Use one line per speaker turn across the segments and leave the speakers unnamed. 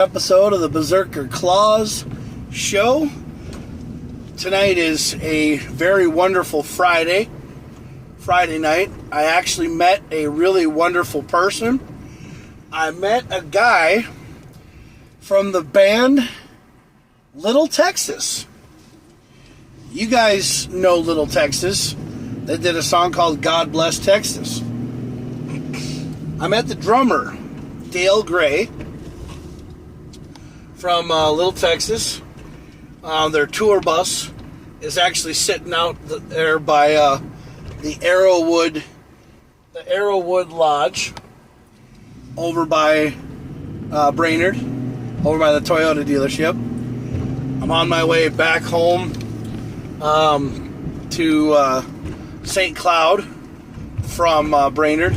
Episode of the JakKlauZ show. Tonight is a very wonderful Friday night. I actually met a really wonderful person. I met a guy from the band Little Texas. You guys know Little Texas. They did a song called God Bless Texas. I met the drummer, Dale Gray, from Little Texas. Their tour bus is actually sitting out there by the Arrowwood Lodge over by Brainerd, over by the Toyota dealership. I'm on my way back home to St. Cloud from Brainerd.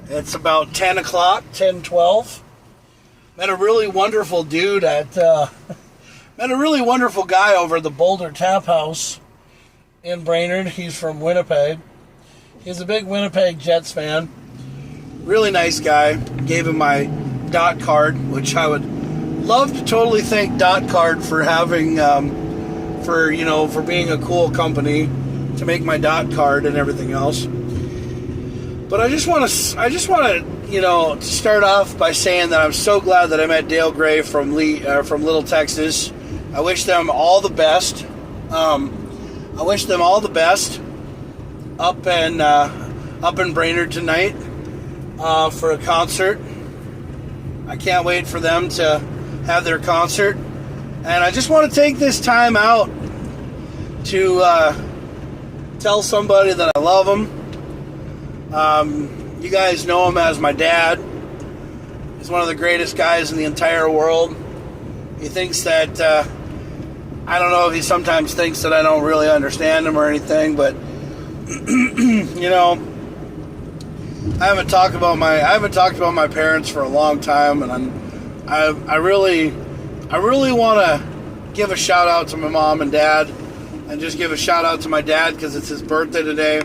It's about 10 o'clock, 10:12. Met a really wonderful dude met a really wonderful guy over at the Boulder Tap House in Brainerd. He's from Winnipeg. He's a big Winnipeg Jets fan. Really nice guy. Gave him my dot card, which I would love to totally thank Dot Card for having, for being a cool company to make my dot card and everything else. But I just want to start off by saying that I'm so glad that I met Dale Gray from Little Texas. I wish them all the best. I wish them all the best up in Brainerd tonight for a concert. I can't wait for them to have their concert, and I just want to take this time out to tell somebody that I love them. You guys know him as my dad. He's one of the greatest guys in the entire world. He thinks that, I don't know if he sometimes thinks that I don't really understand him or anything, but, I haven't talked about my parents for a long time, and I really want to give a shout out to my mom and dad, and just give a shout out to my dad because it's his birthday today.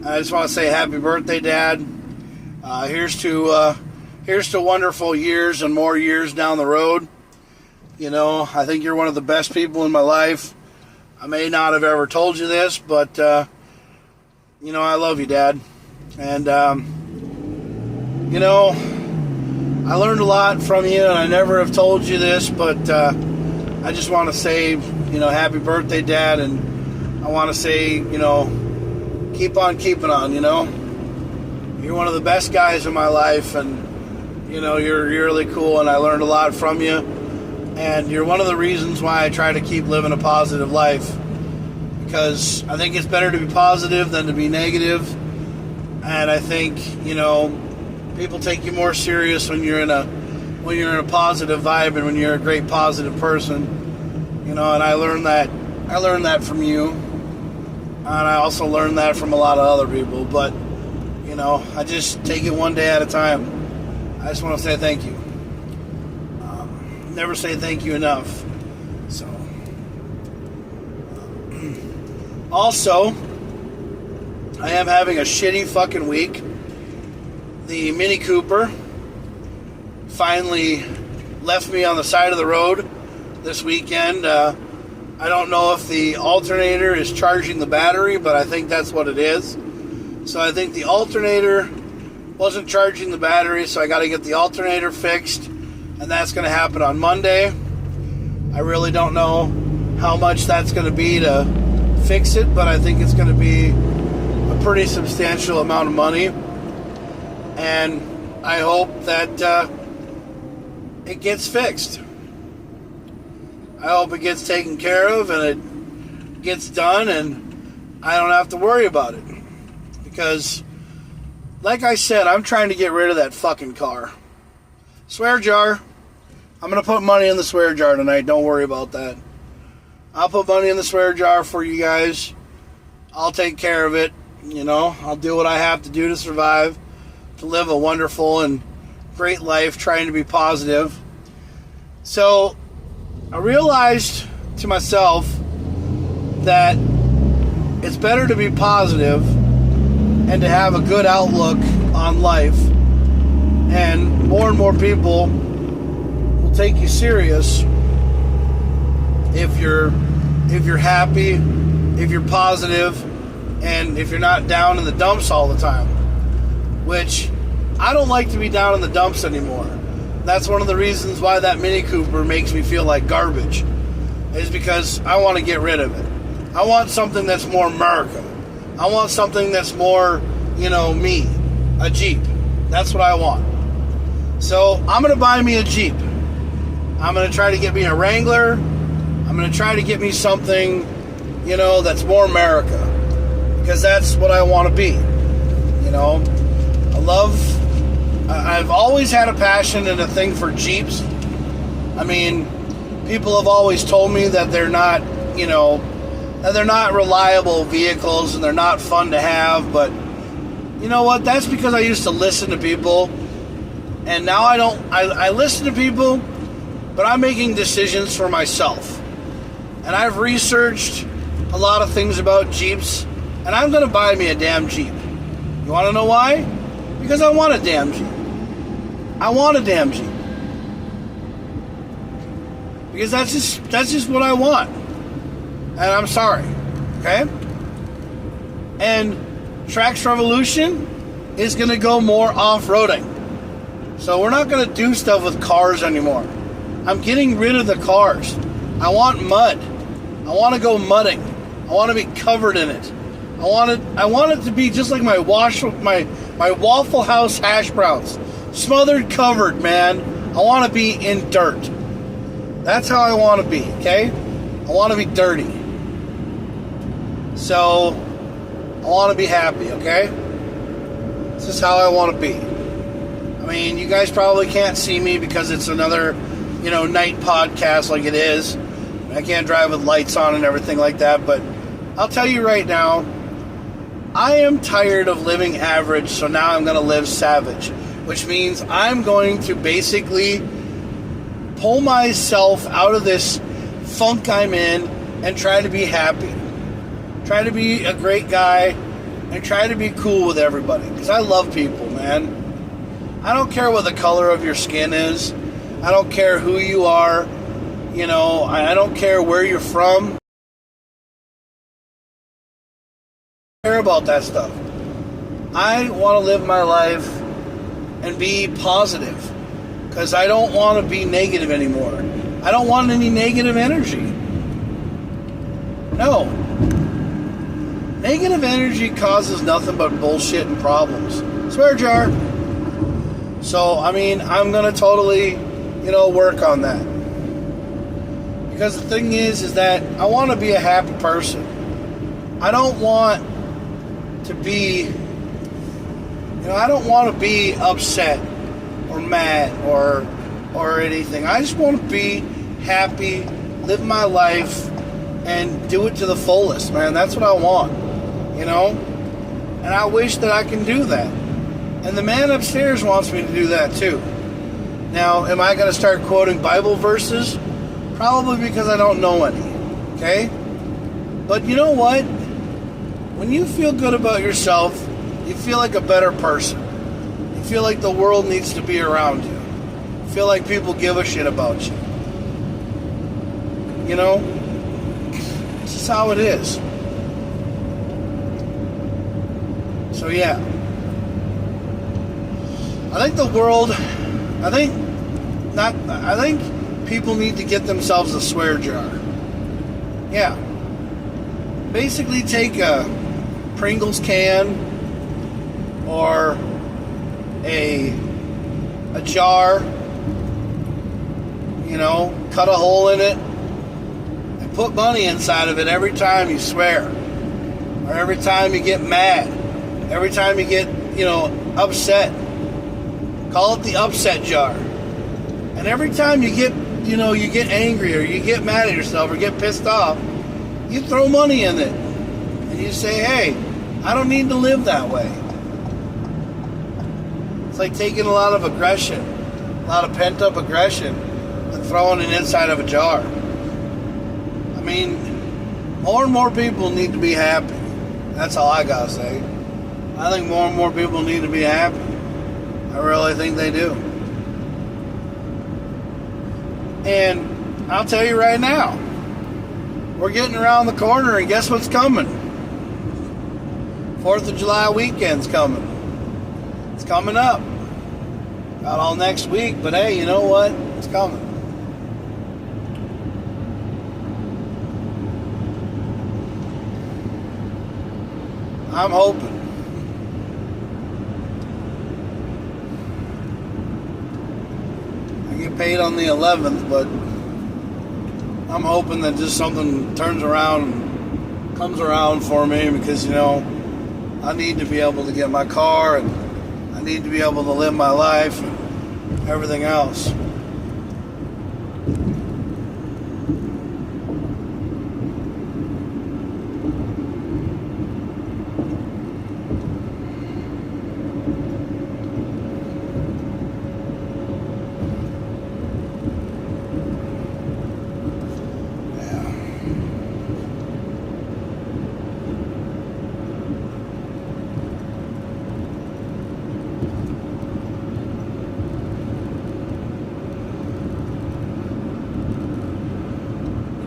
I just want to say happy birthday, Dad. Here's to wonderful years and more years down the road. I think you're one of the best people in my life. I may not have ever told you this, but, I love you, Dad. And, I learned a lot from you, and I never have told you this, but I just want to say, happy birthday, Dad, and I want to say, keep on keeping on, You're one of the best guys in my life, and, you're really cool, and I learned a lot from you. And you're one of the reasons why I try to keep living a positive life. Because I think it's better to be positive than to be negative. And I think, people take you more serious when you're in a positive vibe and when you're a great positive person. And I learned that from you. And I also learned that from a lot of other people. But, I just take it one day at a time. I just want to say thank you. Never say thank you enough. So, also, I am having a shitty fucking week. The Mini Cooper finally left me on the side of the road this weekend. I don't know if the alternator is charging the battery, but I think that's what it is. So I think the alternator wasn't charging the battery, so I got to get the alternator fixed, and that's going to happen on Monday. I really don't know how much that's going to be to fix it, but I think it's going to be a pretty substantial amount of money, and I hope that it gets fixed. I hope it gets taken care of and it gets done and I don't have to worry about it. Because, like I said, I'm trying to get rid of that fucking car. Swear jar. I'm going to put money in the swear jar tonight. Don't worry about that. I'll put money in the swear jar for you guys. I'll take care of it. I'll do what I have to do to survive, to live a wonderful and great life, trying to be positive. So, I realized to myself that it's better to be positive and to have a good outlook on life. And more people take you serious if you're happy, if you're positive, and if you're not down in the dumps all the time. Which I don't like to be down in the dumps anymore. That's one of the reasons why that Mini Cooper makes me feel like garbage, is because I want to get rid of it. I want something that's more America. I want something that's more, me. A Jeep. That's what I want. So I'm going to buy me a Jeep. I'm going to try to get me a Wrangler. I'm going to try to get me something, that's more America. Because that's what I want to be. I've always had a passion and a thing for Jeeps. I mean, people have always told me that they're not, that they're not reliable vehicles and they're not fun to have, but you know what? That's because I used to listen to people, and now I don't. I listen to people, but I'm making decisions for myself. And I've researched a lot of things about Jeeps, and I'm going to buy me a damn Jeep. You want to know why? Because I want a damn Jeep. I want a damn Jeep. Because that's just what I want. And I'm sorry. Okay? And Trax Revolution is going to go more off-roading. So we're not going to do stuff with cars anymore. I'm getting rid of the cars. I want mud. I want to go mudding. I want to be covered in it. I want it to be just like my Waffle House hash browns. Smothered, covered, man. I want to be in dirt. That's how I want to be, okay? I want to be dirty. So, I want to be happy, okay? This is how I want to be. I mean, you guys probably can't see me because it's another, night podcast like it is. I can't drive with lights on and everything like that, but I'll tell you right now, I am tired of living average, so now I'm going to live savage, which means I'm going to basically pull myself out of this funk I'm in and try to be happy. Try to be a great guy and try to be cool with everybody, because I love people, man. I don't care what the color of your skin is. I don't care who you are. I don't care where you're from. I don't care about that stuff. I want to live my life and be positive, because I don't want to be negative anymore. I don't want any negative energy. No. Negative energy causes nothing but bullshit and problems. Swear jar. So, I'm going to totally, work on that. Because the thing is that I want to be a happy person. I don't want to be, I don't want to be upset or mad or anything. I just want to be happy, live my life, and do it to the fullest, man. That's what I want, And I wish that I can do that. And the man upstairs wants me to do that too. Now, am I going to start quoting Bible verses? Probably because I don't know any, okay? But you know what? When you feel good about yourself, you feel like a better person. You feel like the world needs to be around you. You feel like people give a shit about you. This is how it is. So yeah. I think people need to get themselves a swear jar. Yeah. Basically take a Pringles can or a jar, cut a hole in it and put money inside of it every time you swear, or every time you get mad, every time you get, upset. Call it the upset jar. And every time you get, you get angry or you get mad at yourself or get pissed off, you throw money in it. And you say, hey, I don't need to live that way. It's like taking a lot of aggression, a lot of pent-up aggression, and throwing it inside of a jar. More and more people need to be happy. That's all I gotta say. I think more and more people need to be happy. I really think they do. And I'll tell you right now, we're getting around the corner, and guess what's coming? 4th of July weekend's coming. It's coming up. Not all next week, but hey, you know what? It's coming. I'm hoping. I get paid on the 11th, but I'm hoping that just something turns around and comes around for me, because, you know, I need to be able to get my car, and I need to be able to live my life and everything else.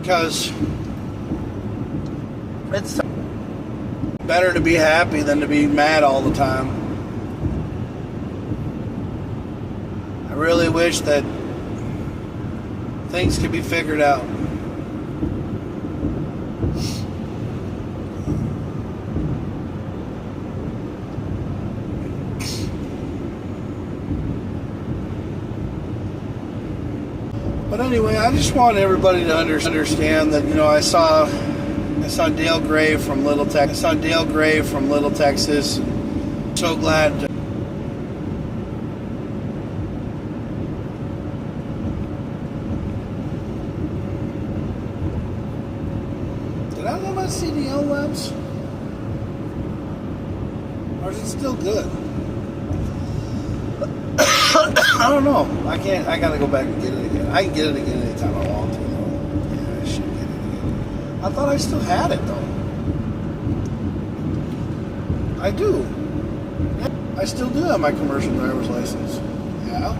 Because it's better to be happy than to be mad all the time. I really wish that things could be figured out. But anyway, I just want everybody to understand that, you know, I saw Dale Gray from Little Texas. So glad. Did I let my CDL lapse? Or is it still good? I don't know. I gotta go back and get it again. I can get it again anytime I want to, though. Yeah, I should get it again. I thought I still had it, though. I do. Yeah, I still do have my commercial driver's license. Yeah.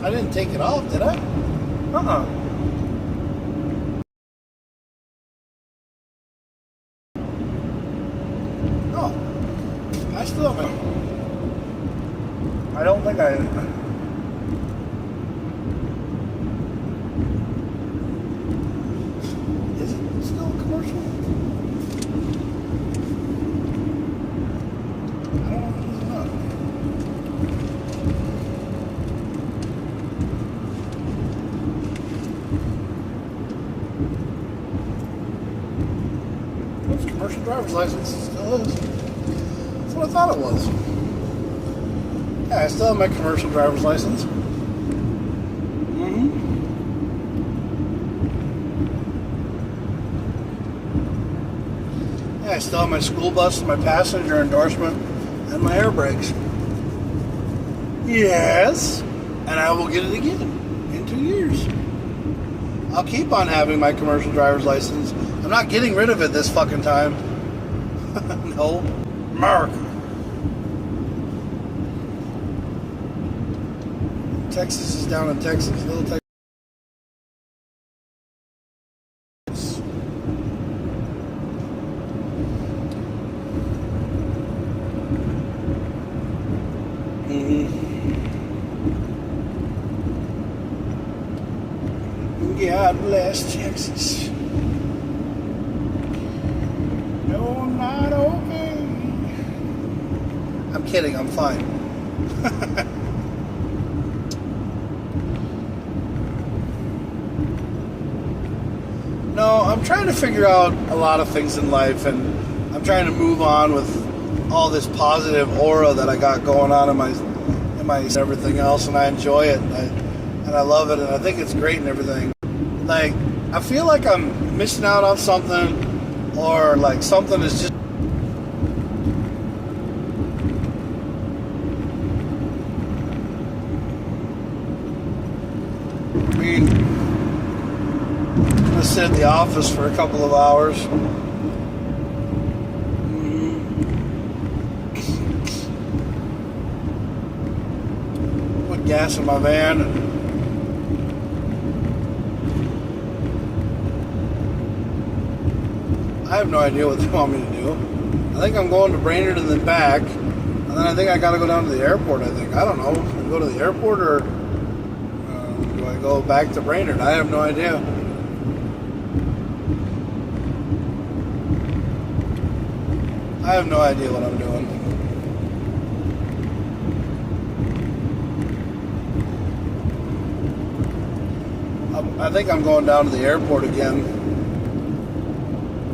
I didn't take it off, did I? Uh-uh. No. I still have it. I don't think I... Is it still commercial? I don't know if it is or not. It's commercial driver's license. It still is. That's what I thought it was. Yeah, I still have my commercial driver's license. Yeah, I still have my school bus, my passenger endorsement, and my air brakes. Yes, and I will get it again in 2 years. I'll keep on having my commercial driver's license. I'm not getting rid of it this fucking time. No. America. Texas is down in Texas. Little Texas. God bless Texas. No, I'm not okay. I'm kidding, I'm fine. No, I'm trying to figure out a lot of things in life, and I'm trying to move on with all this positive aura that I got going on in my everything else, and I enjoy it, and I love it, and I think it's great and everything. Like, I feel like I'm missing out on something, or like something is just... I mean, I'm gonna sit at the office for a couple of hours. Put gas in my van and have no idea what they want me to do. I think I'm going to Brainerd and then back. And then I think I got to go down to the airport, I think. I don't know. Go to the airport or do I go back to Brainerd? I have no idea. I have no idea what I'm doing. I think I'm going down to the airport again.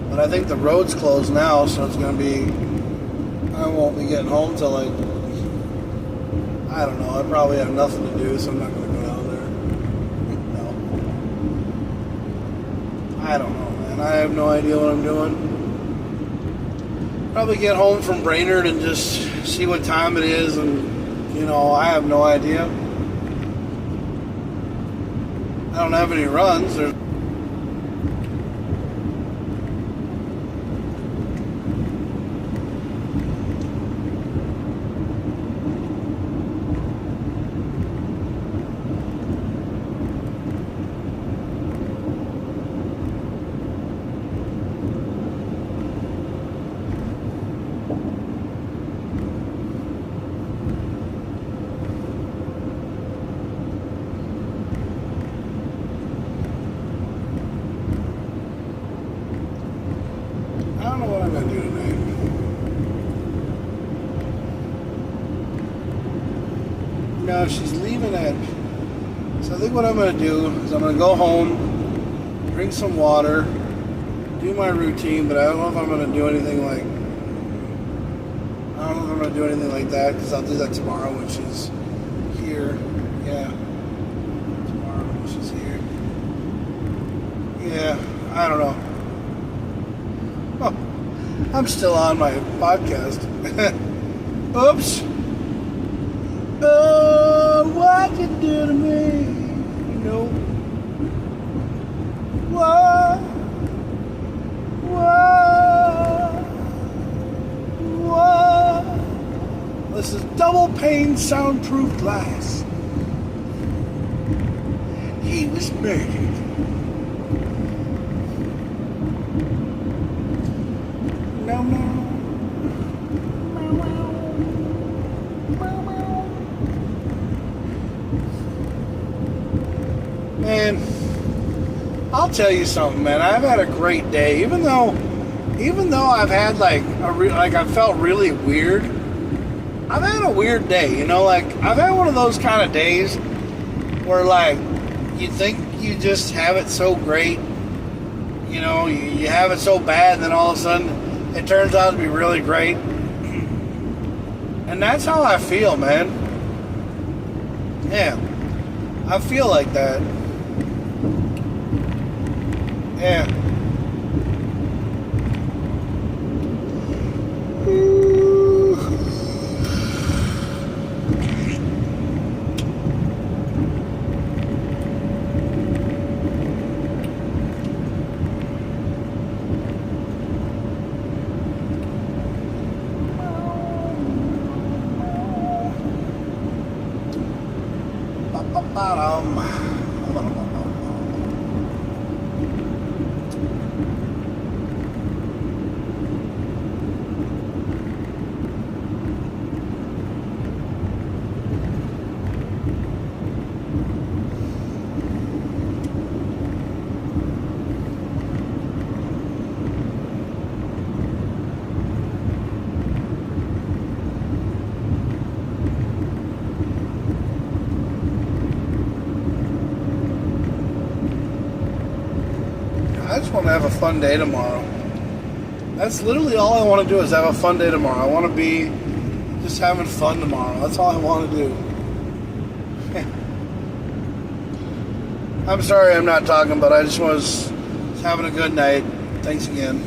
But I think the road's closed now, so it's going to be... I won't be getting home till like... I don't know. I probably have nothing to do, so I'm not going to go down there. No. I don't know, man. I have no idea what I'm doing. Probably get home from Brainerd and just see what time it is, and, you know, I have no idea. I don't have any runs. I don't know what I'm going to do tonight. No, she's leaving at... So I think what I'm going to do is I'm going to go home, drink some water, do my routine, but I don't know if I'm going to do anything like... I don't know if I'm going to do anything like that, because I'll do that tomorrow when she's here. Yeah. Tomorrow when she's here. Yeah, I don't know. Oh, I'm still on my podcast. Oops. Oh, what you do to me? No. What? This is double pane soundproof glass. He was murdered. No, no. Man, I'll tell you something, man. I've had a great day, even though I've had like I felt really weird. I've had a weird day, you know. Like I've had one of those kind of days where like you think you just have it so great, you know, you have it so bad, and then all of a sudden it turns out to be really great. And that's how I feel, man. Yeah. I feel like that. Yeah. I just want to have a fun day tomorrow. That's literally all I want to do is have a fun day tomorrow. I want to be just having fun tomorrow. That's all I want to do. I'm sorry I'm not talking, but I just was having a good night. Thanks again.